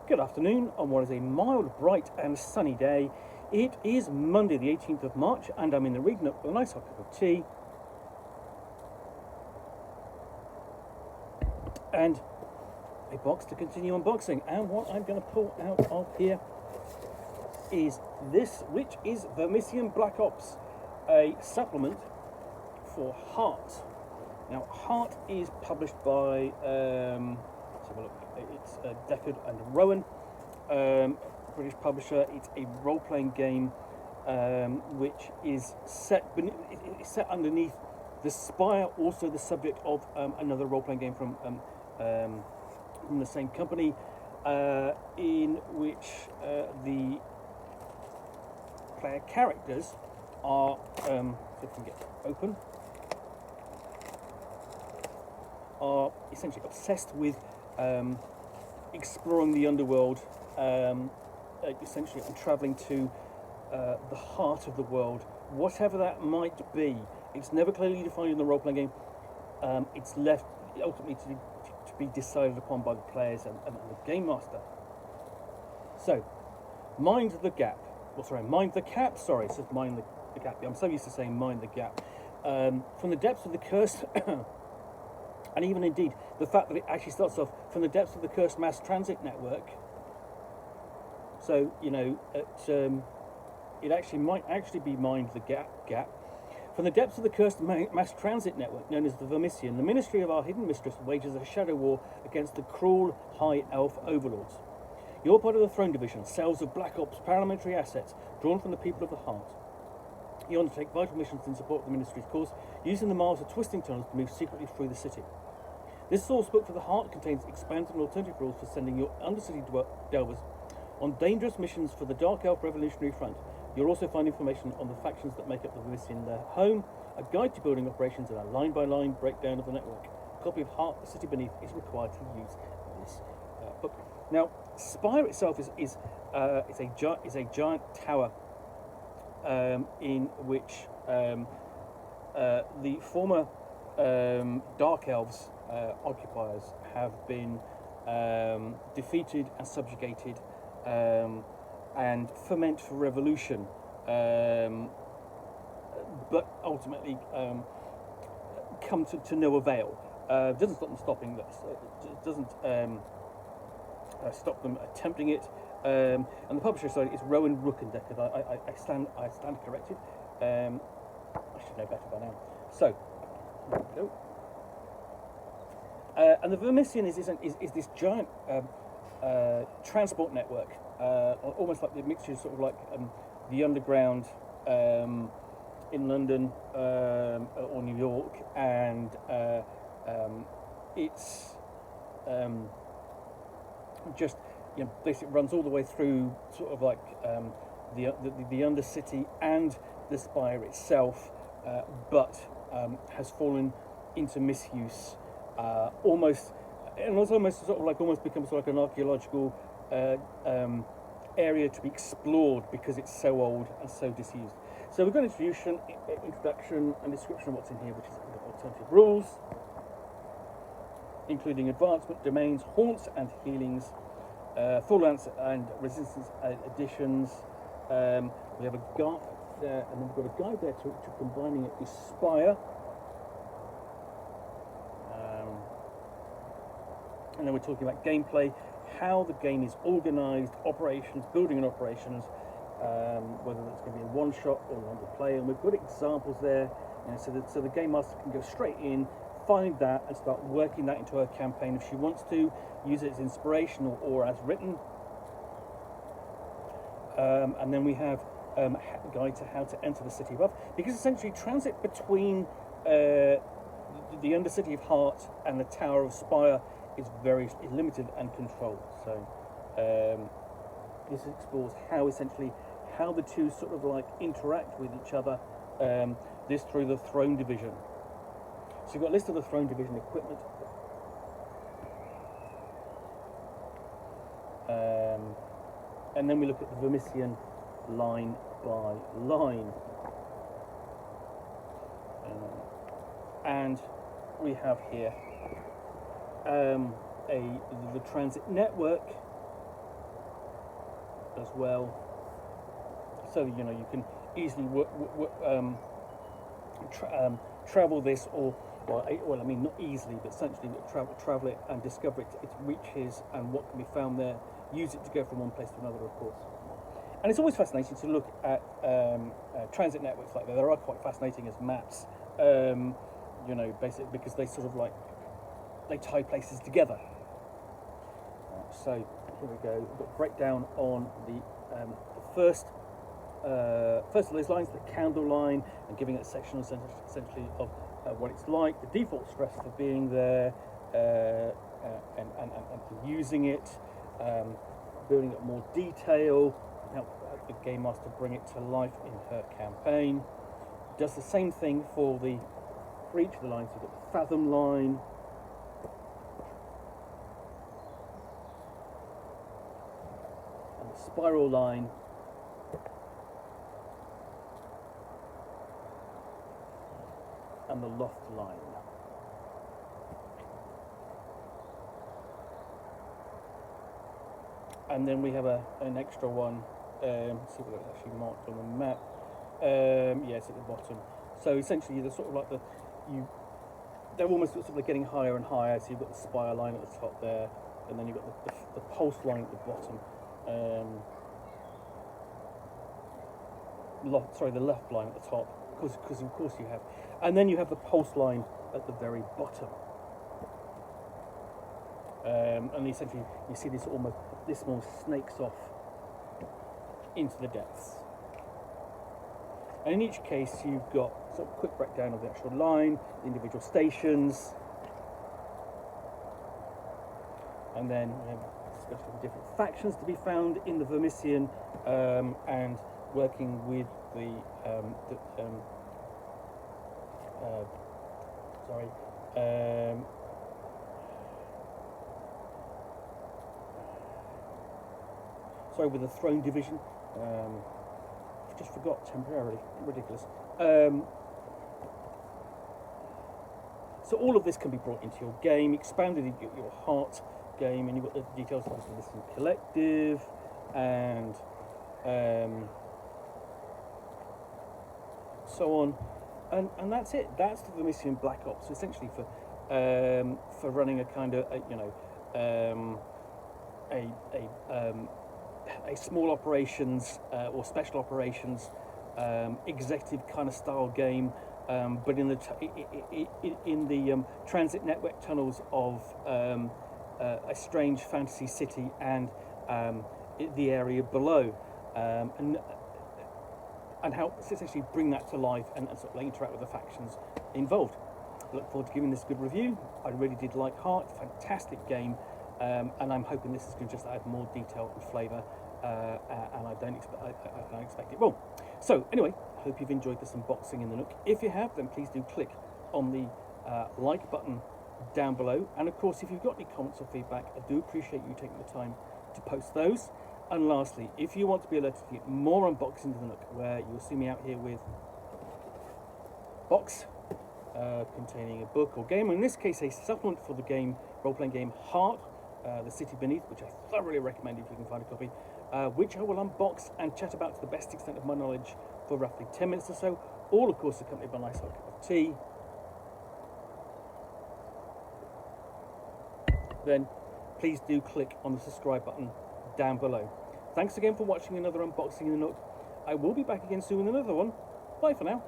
Good afternoon on what is a mild, bright and sunny day. It is Monday the 18th of March and I'm in the reading up with a nice hot cup of tea and a box to continue unboxing. And what I'm going to pull out of here is this, which is Vermissian Black Ops, a supplement for Heart. Now, Heart is published by, let's have a look, it's Decard and Rowan, British publisher. It's a role-playing game which is set underneath the spire, also the subject of another role-playing game from the same company, in which the player characters are, so if we can get open, are essentially obsessed with exploring the underworld, essentially, and travelling to the heart of the world, whatever that might be. It's never clearly defined in the role-playing game. It's left ultimately to be decided upon by the players and the game master. So, mind the gap. Well, sorry, mind the cap. Sorry, it says mind the gap. I'm so used to saying mind the gap. From the depths of the cursed, and even indeed the fact that it actually starts off from the depths of the cursed mass transit network. So you know, it actually might actually be mind the gap. From the depths of the cursed mass transit network, known as the Vermissian, the Ministry of our Hidden Mistress wages a shadow war against the cruel High Elf overlords. You're part of the Throne Division, cells of Black Ops paramilitary assets drawn from the people of the Heart. You undertake vital missions in support of the Ministry's cause, using the miles of twisting tunnels to move secretly through the city. This Sourcebook for the Heart contains expanded and alternative rules for sending your undercity delvers on dangerous missions for the Dark Elf Revolutionary Front. You'll also find information on the factions that make up the Vermissian, their home, a guide to building operations, and a line-by-line breakdown of the network. A copy of Heart, the City Beneath, is required to use this book. Now, Spire itself is a giant tower in which the former Dark Elves occupiers have been defeated and subjugated and ferment for revolution, but ultimately come to no avail. Doesn't stop them stopping this. It doesn't stop them attempting it. And the publisher side is Rowan, Rook and Decard. I stand corrected. I should know better by now. So, there we go. And the Vermissian is this giant transport network, almost like the mixture, sort of like the underground in London or New York, and it's just, you know, basically runs all the way through sort of like the undercity and the spire itself, but has fallen into misuse. Almost becomes like an archaeological area to be explored because it's so old and so disused. So we've got an introduction and description of what's in here, which is alternative rules, including advancement, domains, haunts and healings, fallouts and resistance additions. We have a guide there, and then we've got a guide there to combining it with Spire. And then we're talking about gameplay, how the game is organised, operations, building and operations, whether that's going to be a one-shot or longer play. And we've got examples there, you know, so the game master can go straight in, find that, and start working that into her campaign if she wants to, use it as inspiration or as written. And then we have a guide to how to enter the City above, because essentially transit between the Undercity of Heart and the Tower of Spire is very limited and controlled. So this explores how the two sort of like interact with each other. This through the Throne Division. So you've got a list of the Throne Division equipment. And then we look at the Vermissian line by line. And we have here the transit network, as well, so you know you can easily travel this, or well, I mean not easily, but essentially travel it and discover its reaches and what can be found there. Use it to go from one place to another, of course. And it's always fascinating to look at transit networks like that. They are quite fascinating as maps, you know, basically because they sort of like they tie places together. So here we go. We've got a breakdown on the first of those lines, the candle line, and giving it a section essentially of what it's like, the default stress for being there, and using it, building up more detail, help the game master bring it to life in her campaign. Does the same thing for each of the lines. You've got the fathom line, and the spiral line, and the loft line. And then we have an extra one. See what it's actually marked on the map. Yes, at the bottom. So essentially, they're sort of like they're almost sort of like getting higher and higher. So you've got the spire line at the top there, and then you've got the pulse line at the bottom. The left line at the top, because of course you have, and then you have the pulse line at the very bottom. And essentially, you see this almost snakes off into the depths. And in each case, you've got sort of a quick breakdown of the actual line, the individual stations, and then we have discussion of different factions to be found in the Vermissian, and working with with the Throne Division. I just forgot temporarily. Ridiculous. So all of this can be brought into your game, expanded into your heart game, and you've got the details of the Vermissian Collective, and so on, and that's it. That's the Vermissian Black Ops, essentially for running a kind of a small operations or special operations executive kind of style game, but in the transit network tunnels of a strange fantasy city and the area below, and help essentially bring that to life and sort of interact with the factions involved. I look forward to giving this a good review. I really did like Heart, fantastic game, and I'm hoping this is going to just add more detail and flavour, and I don't expect it will. So anyway, I hope you've enjoyed this unboxing in the Nook. If you have, then please do click on the like button down below, and of course if you've got any comments or feedback, I do appreciate you taking the time to post those. And lastly, if you want to be alerted to get more unboxings in the Nook, where you'll see me out here with box containing a book or game, in this case a supplement for the game, role-playing game Heart, The City Beneath, which I thoroughly recommend if you can find a copy, which I will unbox and chat about to the best extent of my knowledge for roughly 10 minutes or so, all of course accompanied by a nice hot cup of tea. Then please do click on the subscribe button down below. Thanks again for watching another unboxing in the Nook. I will be back again soon with another one. Bye for now.